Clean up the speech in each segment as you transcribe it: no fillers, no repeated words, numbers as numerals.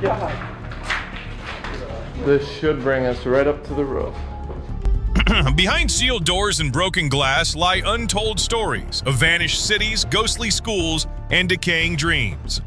God. This should bring us right up to the roof. Behind sealed doors and broken glass lie untold stories of vanished cities, ghostly schools, and decaying dreams.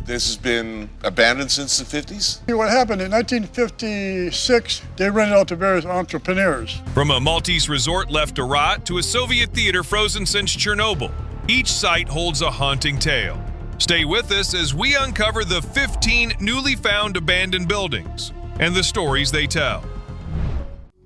This has been abandoned since the 50s? What happened in 1956, they rented out to various entrepreneurs. From a Maltese resort left to rot to a Soviet theater frozen since Chernobyl, each site holds a haunting tale. Stay with us as we uncover the 15 newly found abandoned buildings and the stories they tell.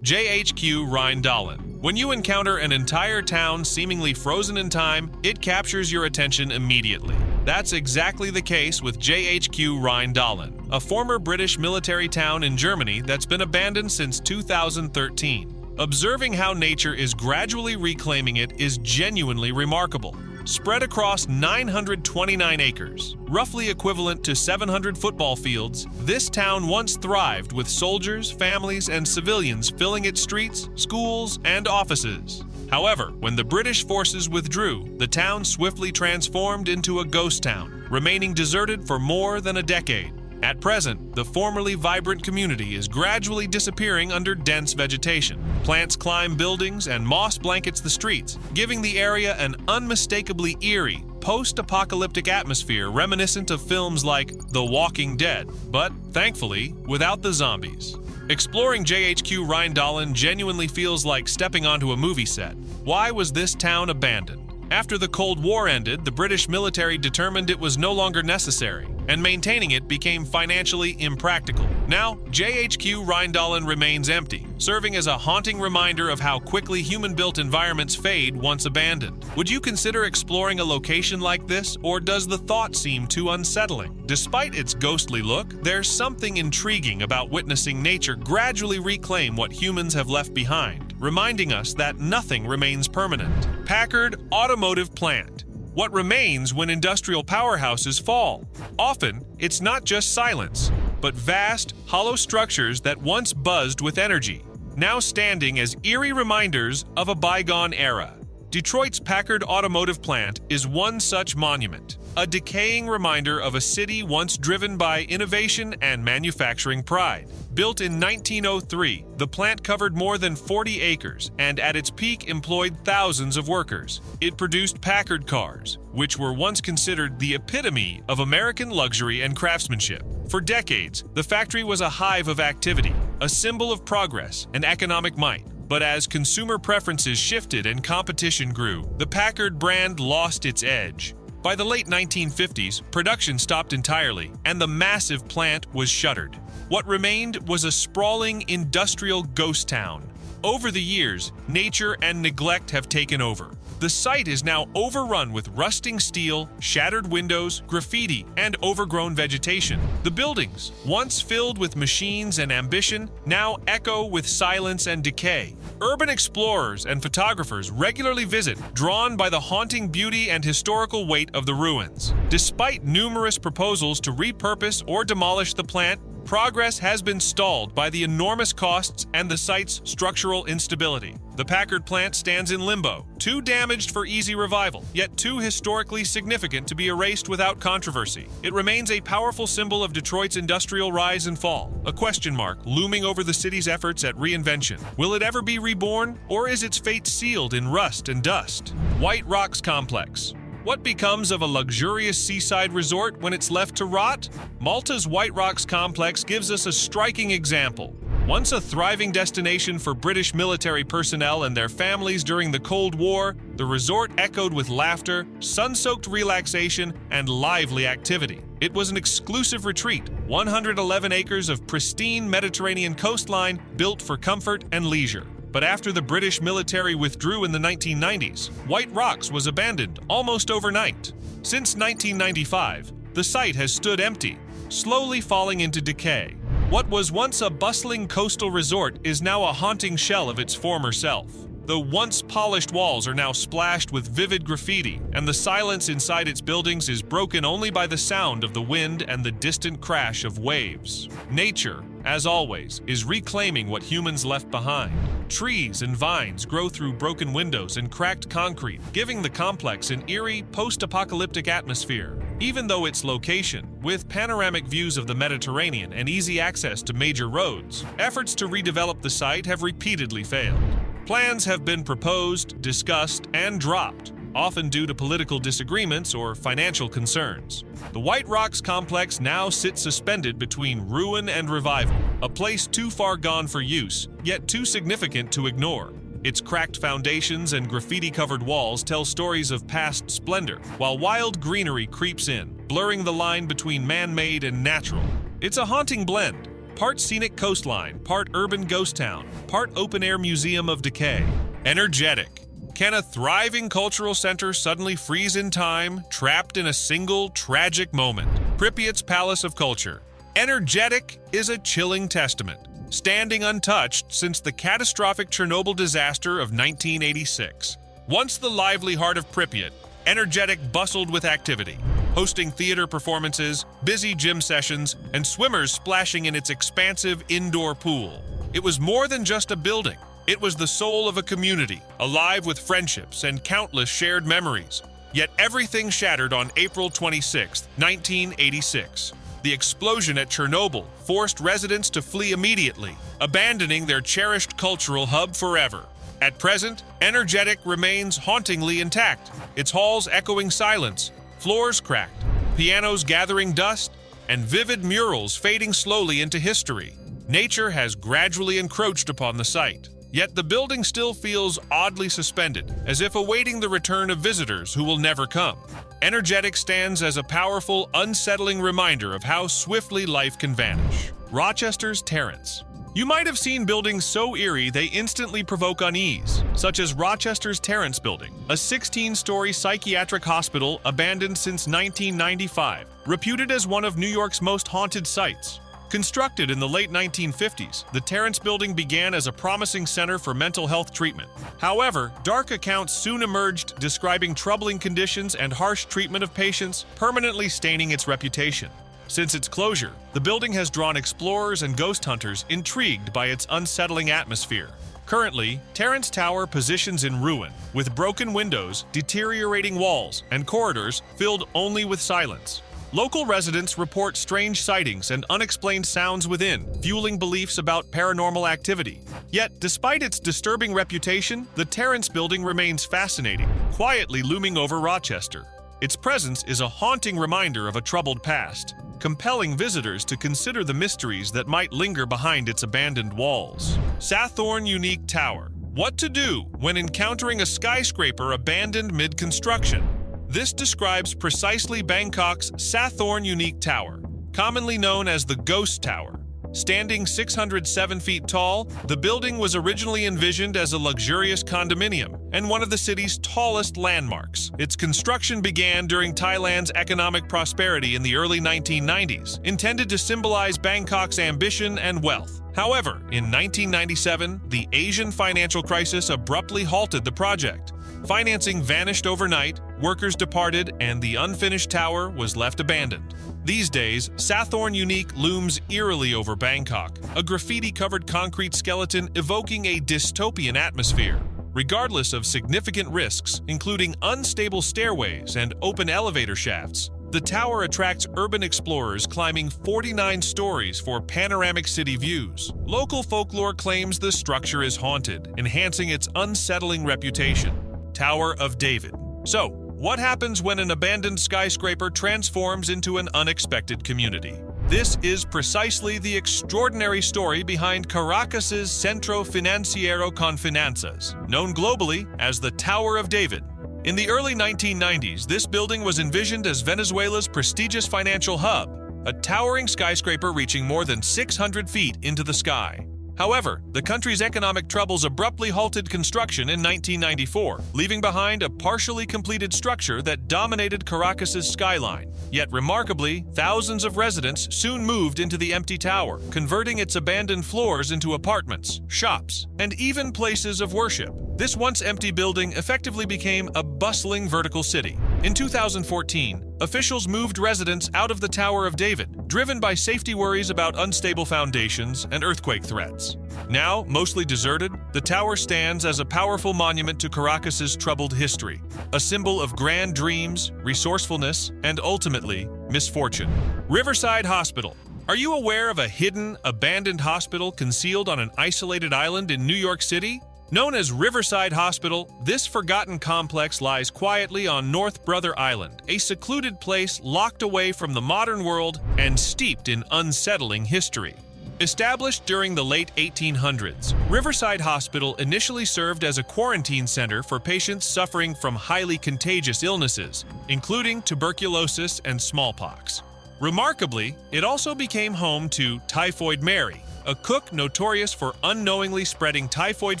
JHQ Rheindahlen. When you encounter an entire town seemingly frozen in time, it captures your attention immediately. That's exactly the case with JHQ Rheindahlen, a former British military town in Germany that's been abandoned since 2013. Observing how nature is gradually reclaiming it is genuinely remarkable. Spread across 929 acres, roughly equivalent to 700 football fields, this town once thrived with soldiers, families, and civilians filling its streets, schools, and offices. However, when the British forces withdrew, the town swiftly transformed into a ghost town, remaining deserted for more than a decade. At present, the formerly vibrant community is gradually disappearing under dense vegetation. Plants climb buildings and moss blankets the streets, giving the area an unmistakably eerie, post-apocalyptic atmosphere reminiscent of films like The Walking Dead, but, thankfully, without the zombies. Exploring JHQ Rheindahlen genuinely feels like stepping onto a movie set. Why was this town abandoned? After the Cold War ended, the British military determined it was no longer necessary, and maintaining it became financially impractical. Now, JHQ Rheindahlen remains empty, serving as a haunting reminder of how quickly human-built environments fade once abandoned. Would you consider exploring a location like this, or does the thought seem too unsettling? Despite its ghostly look, there's something intriguing about witnessing nature gradually reclaim what humans have left behind, reminding us that nothing remains permanent. Packard Automotive Plant. What remains when industrial powerhouses fall? Often, it's not just silence, but vast, hollow structures that once buzzed with energy, now standing as eerie reminders of a bygone era. Detroit's Packard Automotive Plant is one such monument, a decaying reminder of a city once driven by innovation and manufacturing pride. Built in 1903, the plant covered more than 40 acres and at its peak employed thousands of workers. It produced Packard cars, which were once considered the epitome of American luxury and craftsmanship. For decades, the factory was a hive of activity, a symbol of progress and economic might. But as consumer preferences shifted and competition grew, the Packard brand lost its edge. By the late 1950s, production stopped entirely, and the massive plant was shuttered. What remained was a sprawling industrial ghost town. Over the years, nature and neglect have taken over. The site is now overrun with rusting steel, shattered windows, graffiti, and overgrown vegetation. The buildings, once filled with machines and ambition, now echo with silence and decay. Urban explorers and photographers regularly visit, drawn by the haunting beauty and historical weight of the ruins. Despite numerous proposals to repurpose or demolish the plant, progress has been stalled by the enormous costs and the site's structural instability. The Packard plant stands in limbo, too damaged for easy revival, yet too historically significant to be erased without controversy. It remains a powerful symbol of Detroit's industrial rise and fall, a question mark looming over the city's efforts at reinvention. Will it ever be reborn, or is its fate sealed in rust and dust? White Rocks Complex. What becomes of a luxurious seaside resort when it's left to rot? Malta's White Rocks Complex gives us a striking example. Once a thriving destination for British military personnel and their families during the Cold War, the resort echoed with laughter, sun-soaked relaxation, and lively activity. It was an exclusive retreat, 111 acres of pristine Mediterranean coastline built for comfort and leisure. But after the British military withdrew in the 1990s, White Rocks was abandoned almost overnight. Since 1995, the site has stood empty, slowly falling into decay. What was once a bustling coastal resort is now a haunting shell of its former self. The once polished walls are now splashed with vivid graffiti, and the silence inside its buildings is broken only by the sound of the wind and the distant crash of waves. Nature, as always, is reclaiming what humans left behind. Trees and vines grow through broken windows and cracked concrete, giving the complex an eerie, post-apocalyptic atmosphere. even though its location, with panoramic views of the Mediterranean and easy access to major roads, efforts to redevelop the site have repeatedly failed. Plans have been proposed, discussed, and dropped, often due to political disagreements or financial concerns. The White Rocks complex now sits suspended between ruin and revival, a place too far gone for use, yet too significant to ignore. Its cracked foundations and graffiti-covered walls tell stories of past splendor, while wild greenery creeps in, blurring the line between man-made and natural. It's a haunting blend, part scenic coastline, part urban ghost town, part open-air museum of decay. Energetic. Can a thriving cultural center suddenly freeze in time, trapped in a single tragic moment? Pripyat's Palace of Culture. Energetic is a chilling testament, standing untouched since the catastrophic Chernobyl disaster of 1986. Once the lively heart of Pripyat, Energetic bustled with activity, hosting theater performances, busy gym sessions, and swimmers splashing in its expansive indoor pool. It was more than just a building. It was the soul of a community, alive with friendships and countless shared memories. Yet everything shattered on April 26, 1986. The explosion at Chernobyl forced residents to flee immediately, abandoning their cherished cultural hub forever. At present, Energetic remains hauntingly intact, its halls echoing silence, floors cracked, pianos gathering dust, and vivid murals fading slowly into history. Nature has gradually encroached upon the site. Yet the building still feels oddly suspended, as if awaiting the return of visitors who will never come. Energetic stands as a powerful, unsettling reminder of how swiftly life can vanish. Rochester's Terrace. You might have seen buildings so eerie they instantly provoke unease, such as Rochester's Terrace Building, a 16-story psychiatric hospital abandoned since 1995, reputed as one of New York's most haunted sites. Constructed in the late 1950s, the Terrace Building began as a promising center for mental health treatment. However, dark accounts soon emerged describing troubling conditions and harsh treatment of patients, permanently staining its reputation. Since its closure, the building has drawn explorers and ghost hunters intrigued by its unsettling atmosphere. Currently, Terrace Tower positions in ruin, with broken windows, deteriorating walls, and corridors filled only with silence. Local residents report strange sightings and unexplained sounds within, fueling beliefs about paranormal activity. Yet, despite its disturbing reputation, the Terrace Building remains fascinating, quietly looming over Rochester. Its presence is a haunting reminder of a troubled past, compelling visitors to consider the mysteries that might linger behind its abandoned walls. Sathorn Unique Tower. What to do when encountering a skyscraper abandoned mid-construction? This describes precisely Bangkok's Sathorn Unique Tower, commonly known as the Ghost Tower. Standing 607 feet tall, the building was originally envisioned as a luxurious condominium and one of the city's tallest landmarks. Its construction began during Thailand's economic prosperity in the early 1990s, intended to symbolize Bangkok's ambition and wealth. However, in 1997, the Asian financial crisis abruptly halted the project. Financing vanished overnight, workers departed, and the unfinished tower was left abandoned. These days, Sathorn Unique looms eerily over Bangkok, a graffiti-covered concrete skeleton evoking a dystopian atmosphere. Regardless of significant risks, including unstable stairways and open elevator shafts, the tower attracts urban explorers climbing 49 stories for panoramic city views. Local folklore claims the structure is haunted, enhancing its unsettling reputation. Tower of David. So, what happens when an abandoned skyscraper transforms into an unexpected community? This is precisely the extraordinary story behind Caracas's Centro Financiero con Finanzas, known globally as the Tower of David. In the early 1990s, this building was envisioned as Venezuela's prestigious financial hub, a towering skyscraper reaching more than 600 feet into the sky. However, the country's economic troubles abruptly halted construction in 1994, leaving behind a partially completed structure that dominated Caracas's skyline. Yet remarkably, thousands of residents soon moved into the empty tower, converting its abandoned floors into apartments, shops, and even places of worship. This once empty building effectively became a bustling vertical city. In 2014, officials moved residents out of the Tower of David, driven by safety worries about unstable foundations and earthquake threats. Now mostly deserted, the tower stands as a powerful monument to Caracas's troubled history, a symbol of grand dreams, resourcefulness, and ultimately, misfortune. Riverside Hospital. Are you aware of a hidden, abandoned hospital concealed on an isolated island in New York City? Known as Riverside Hospital, this forgotten complex lies quietly on North Brother Island, a secluded place locked away from the modern world and steeped in unsettling history. Established during the late 1800s, Riverside Hospital initially served as a quarantine center for patients suffering from highly contagious illnesses, including tuberculosis and smallpox. Remarkably, it also became home to Typhoid Mary, a cook notorious for unknowingly spreading typhoid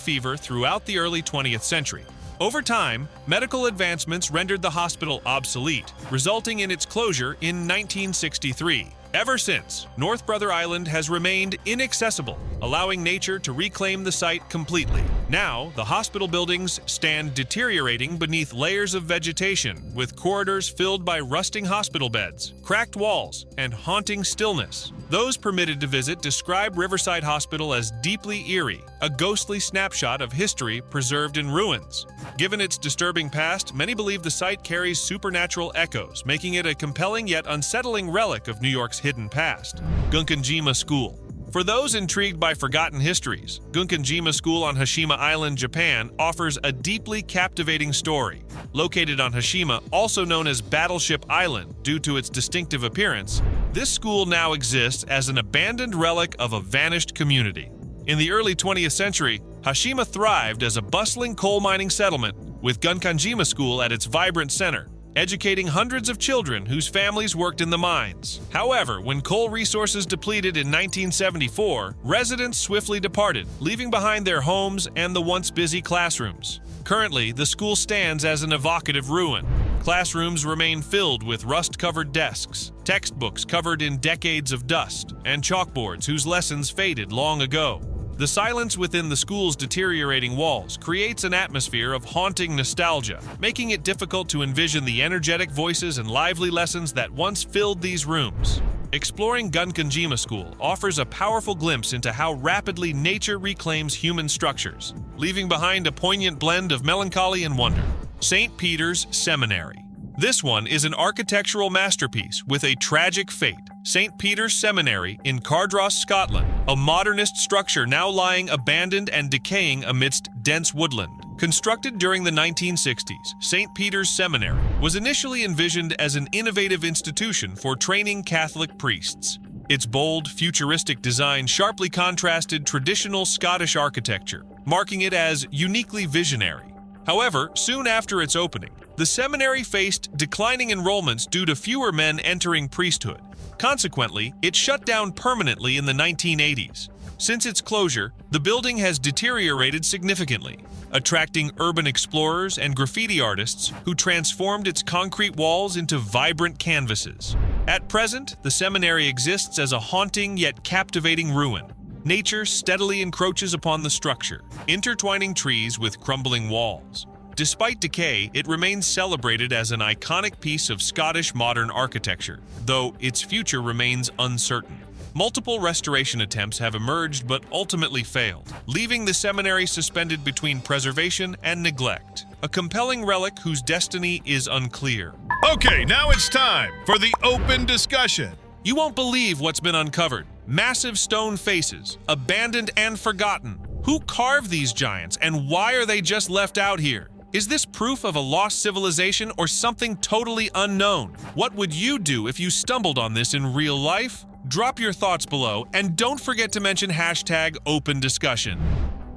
fever throughout the early 20th century. Over time, medical advancements rendered the hospital obsolete, resulting in its closure in 1963. Ever since, North Brother Island has remained inaccessible, allowing nature to reclaim the site completely. Now, the hospital buildings stand deteriorating beneath layers of vegetation, with corridors filled by rusting hospital beds, cracked walls, and haunting stillness. Those permitted to visit describe Riverside Hospital as deeply eerie, a ghostly snapshot of history preserved in ruins. Given its disturbing past, many believe the site carries supernatural echoes, making it a compelling yet unsettling relic of New York's hidden past. Gunkanjima School. For those intrigued by forgotten histories, Gunkanjima School on Hashima Island, Japan, offers a deeply captivating story. Located on Hashima, also known as Battleship Island due to its distinctive appearance, this school now exists as an abandoned relic of a vanished community. In the early 20th century, Hashima thrived as a bustling coal mining settlement, with Gunkanjima School at its vibrant center, educating hundreds of children whose families worked in the mines. However, when coal resources depleted in 1974, residents swiftly departed, leaving behind their homes and the once busy classrooms. Currently, the school stands as an evocative ruin. Classrooms remain filled with rust-covered desks, textbooks covered in decades of dust, and chalkboards whose lessons faded long ago. The silence within the school's deteriorating walls creates an atmosphere of haunting nostalgia, making it difficult to envision the energetic voices and lively lessons that once filled these rooms. Exploring Gunkanjima School offers a powerful glimpse into how rapidly nature reclaims human structures, leaving behind a poignant blend of melancholy and wonder. St. Peter's Seminary. This one is an architectural masterpiece with a tragic fate. St. Peter's Seminary in Cardross, Scotland, a modernist structure now lying abandoned and decaying amidst dense woodland. Constructed during the 1960s, St. Peter's Seminary was initially envisioned as an innovative institution for training Catholic priests. Its bold, futuristic design sharply contrasted traditional Scottish architecture, marking it as uniquely visionary. However, soon after its opening, the seminary faced declining enrollments due to fewer men entering priesthood. Consequently, it shut down permanently in the 1980s. Since its closure, the building has deteriorated significantly, attracting urban explorers and graffiti artists who transformed its concrete walls into vibrant canvases. At present, the seminary exists as a haunting yet captivating ruin. Nature steadily encroaches upon the structure, intertwining trees with crumbling walls. Despite decay, it remains celebrated as an iconic piece of Scottish modern architecture, though its future remains uncertain. Multiple restoration attempts have emerged but ultimately failed, leaving the seminary suspended between preservation and neglect, a compelling relic whose destiny is unclear. Okay, now it's time for the open discussion. You won't believe what's been uncovered. Massive stone faces, abandoned and forgotten. Who carved these giants and why are they just left out here? Is this proof of a lost civilization or something totally unknown? What would you do if you stumbled on this in real life? Drop your thoughts below and don't forget to mention #OpenDiscussion.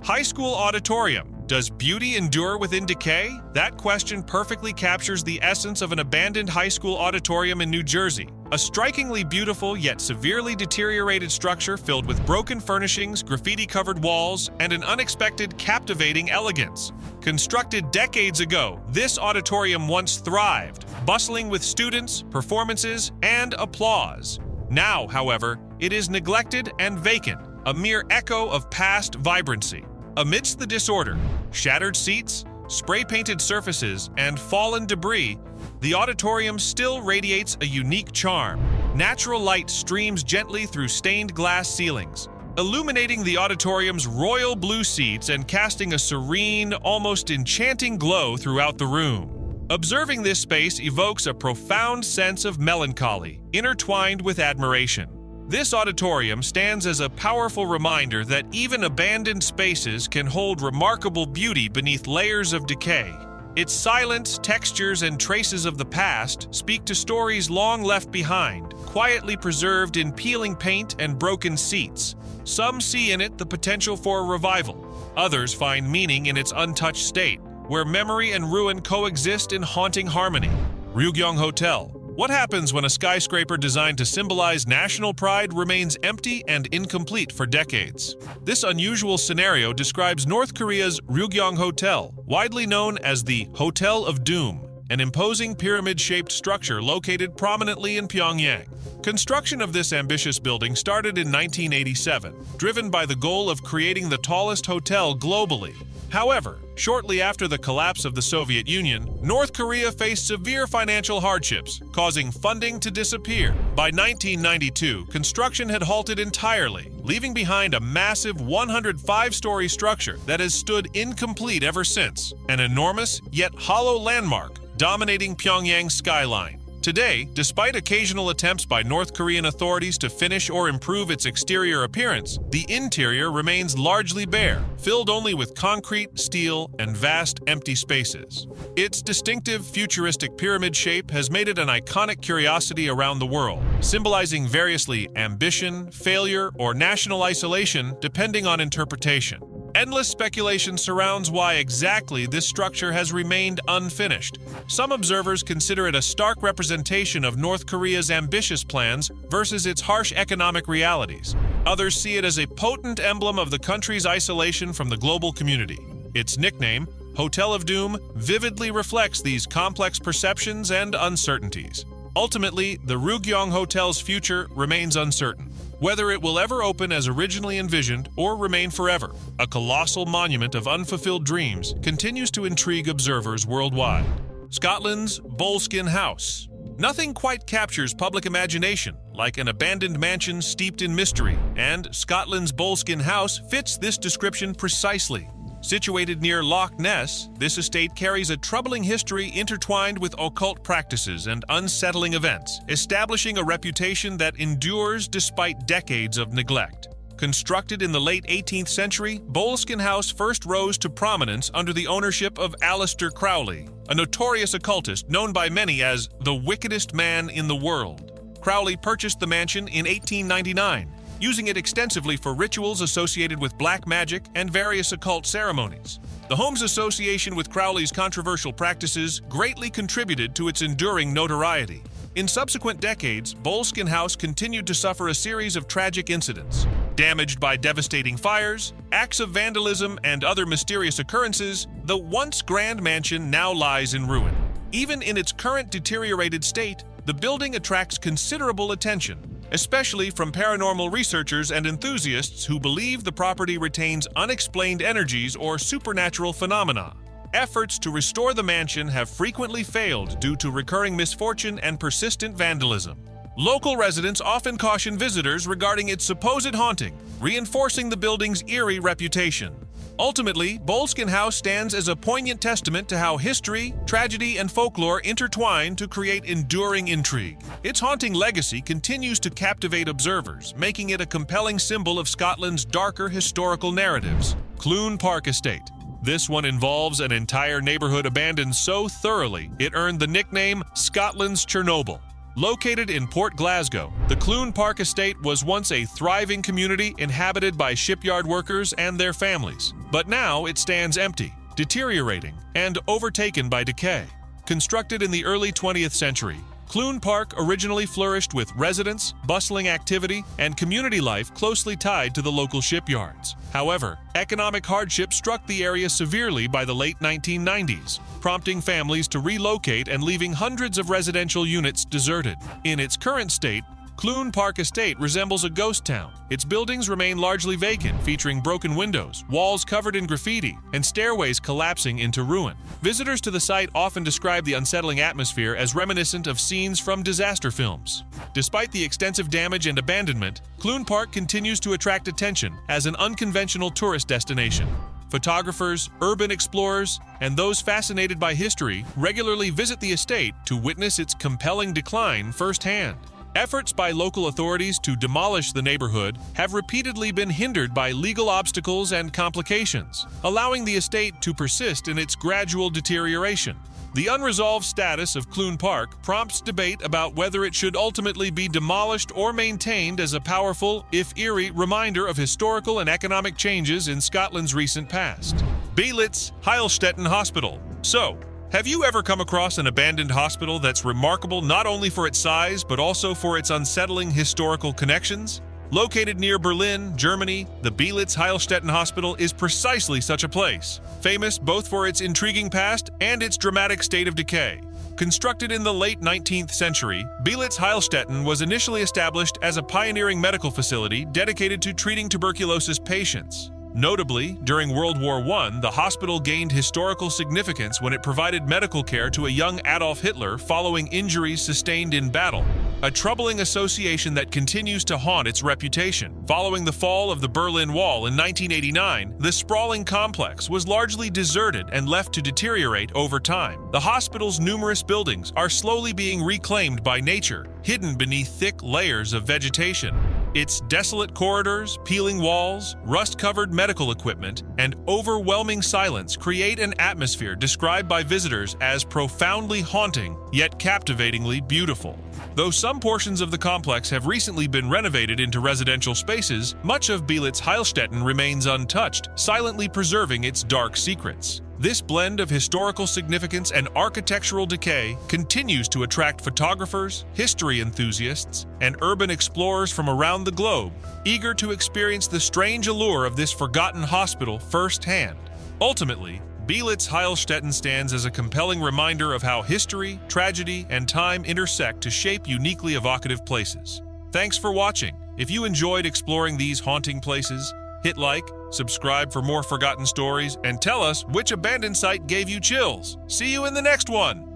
High school auditorium. Does beauty endure within decay? That question perfectly captures the essence of an abandoned high school auditorium in New Jersey. A strikingly beautiful yet severely deteriorated structure filled with broken furnishings, graffiti-covered walls, and an unexpected, captivating elegance. Constructed decades ago, this auditorium once thrived, bustling with students, performances, and applause. Now, however, it is neglected and vacant, a mere echo of past vibrancy. Amidst the disorder, shattered seats, spray-painted surfaces, and fallen debris, the auditorium still radiates a unique charm. Natural light streams gently through stained glass ceilings, illuminating the auditorium's royal blue seats and casting a serene, almost enchanting glow throughout the room. Observing this space evokes a profound sense of melancholy, intertwined with admiration. This auditorium stands as a powerful reminder that even abandoned spaces can hold remarkable beauty beneath layers of decay. Its silence, textures, and traces of the past speak to stories long left behind, quietly preserved in peeling paint and broken seats. Some see in it the potential for a revival. Others find meaning in its untouched state, where memory and ruin coexist in haunting harmony. Ryugyong Hotel. What happens when a skyscraper designed to symbolize national pride remains empty and incomplete for decades? This unusual scenario describes North Korea's Ryugyong Hotel, widely known as the Hotel of Doom, an imposing pyramid-shaped structure located prominently in Pyongyang. Construction of this ambitious building started in 1987, driven by the goal of creating the tallest hotel globally. However, shortly after the collapse of the Soviet Union, North Korea faced severe financial hardships, causing funding to disappear. By 1992, construction had halted entirely, leaving behind a massive 105-story structure that has stood incomplete ever since, an enormous yet hollow landmark dominating Pyongyang's skyline. Today, despite occasional attempts by North Korean authorities to finish or improve its exterior appearance, the interior remains largely bare, filled only with concrete, steel, and vast empty spaces. Its distinctive futuristic pyramid shape has made it an iconic curiosity around the world, symbolizing variously ambition, failure, or national isolation depending on interpretation. Endless speculation surrounds why exactly this structure has remained unfinished. Some observers consider it a stark representation of North Korea's ambitious plans versus its harsh economic realities. Others see it as a potent emblem of the country's isolation from the global community. Its nickname, Hotel of Doom, vividly reflects these complex perceptions and uncertainties. Ultimately, the Ryugyong Hotel's future remains uncertain. Whether it will ever open as originally envisioned or remain forever, a colossal monument of unfulfilled dreams continues to intrigue observers worldwide. Scotland's Boleskine House. Nothing quite captures public imagination like an abandoned mansion steeped in mystery, and Scotland's Boleskine House fits this description precisely. Situated near Loch Ness, this estate carries a troubling history intertwined with occult practices and unsettling events, establishing a reputation that endures despite decades of neglect. Constructed in the late 18th century, Boleskine House first rose to prominence under the ownership of Aleister Crowley, a notorious occultist known by many as the wickedest man in the world. Crowley purchased the mansion in 1899, using it extensively for rituals associated with black magic and various occult ceremonies. The home's association with Crowley's controversial practices greatly contributed to its enduring notoriety. In subsequent decades, Boleskine House continued to suffer a series of tragic incidents. Damaged by devastating fires, acts of vandalism, and other mysterious occurrences, the once grand mansion now lies in ruin. Even in its current deteriorated state, the building attracts considerable attention, especially from paranormal researchers and enthusiasts who believe the property retains unexplained energies or supernatural phenomena. Efforts to restore the mansion have frequently failed due to recurring misfortune and persistent vandalism. Local residents often caution visitors regarding its supposed haunting, reinforcing the building's eerie reputation. Ultimately, Boleskine House stands as a poignant testament to how history, tragedy, and folklore intertwine to create enduring intrigue. Its haunting legacy continues to captivate observers, making it a compelling symbol of Scotland's darker historical narratives. Clune Park Estate. This one involves an entire neighborhood abandoned so thoroughly it earned the nickname Scotland's Chernobyl. Located in Port Glasgow, the Clune Park Estate was once a thriving community inhabited by shipyard workers and their families. But now it stands empty, deteriorating, and overtaken by decay. Constructed in the early 20th century, Clune Park originally flourished with residents, bustling activity, and community life closely tied to the local shipyards. However, economic hardship struck the area severely by the late 1990s, prompting families to relocate and leaving hundreds of residential units deserted. In its current state, Clune Park Estate resembles a ghost town. Its buildings remain largely vacant, featuring broken windows, walls covered in graffiti, and stairways collapsing into ruin. Visitors to the site often describe the unsettling atmosphere as reminiscent of scenes from disaster films. Despite the extensive damage and abandonment, Clune Park continues to attract attention as an unconventional tourist destination. Photographers, urban explorers, and those fascinated by history regularly visit the estate to witness its compelling decline firsthand. Efforts by local authorities to demolish the neighborhood have repeatedly been hindered by legal obstacles and complications, allowing the estate to persist in its gradual deterioration. The unresolved status of Clune Park prompts debate about whether it should ultimately be demolished or maintained as a powerful, if eerie, reminder of historical and economic changes in Scotland's recent past. Beelitz Heilstätten Hospital. So, have you ever come across an abandoned hospital that's remarkable not only for its size but also for its unsettling historical connections? Located near Berlin, Germany, the Beelitz Heilstätten Hospital is precisely such a place, famous both for its intriguing past and its dramatic state of decay. Constructed in the late 19th century, Beelitz Heilstätten was initially established as a pioneering medical facility dedicated to treating tuberculosis patients. Notably, during World War I, the hospital gained historical significance when it provided medical care to a young Adolf Hitler following injuries sustained in battle, a troubling association that continues to haunt its reputation. Following the fall of the Berlin Wall in 1989, the sprawling complex was largely deserted and left to deteriorate over time. The hospital's numerous buildings are slowly being reclaimed by nature, hidden beneath thick layers of vegetation. Its desolate corridors, peeling walls, rust-covered medical equipment, and overwhelming silence create an atmosphere described by visitors as profoundly haunting, yet captivatingly beautiful. Though some portions of the complex have recently been renovated into residential spaces, much of Beelitz Heilstätten remains untouched, silently preserving its dark secrets. This blend of historical significance and architectural decay continues to attract photographers, history enthusiasts, and urban explorers from around the globe, eager to experience the strange allure of this forgotten hospital firsthand. Ultimately, Beelitz Heilstätten stands as a compelling reminder of how history, tragedy, and time intersect to shape uniquely evocative places. Thanks for watching. If you enjoyed exploring these haunting places, hit like, subscribe for more forgotten stories, and tell us which abandoned site gave you chills. See you in the next one!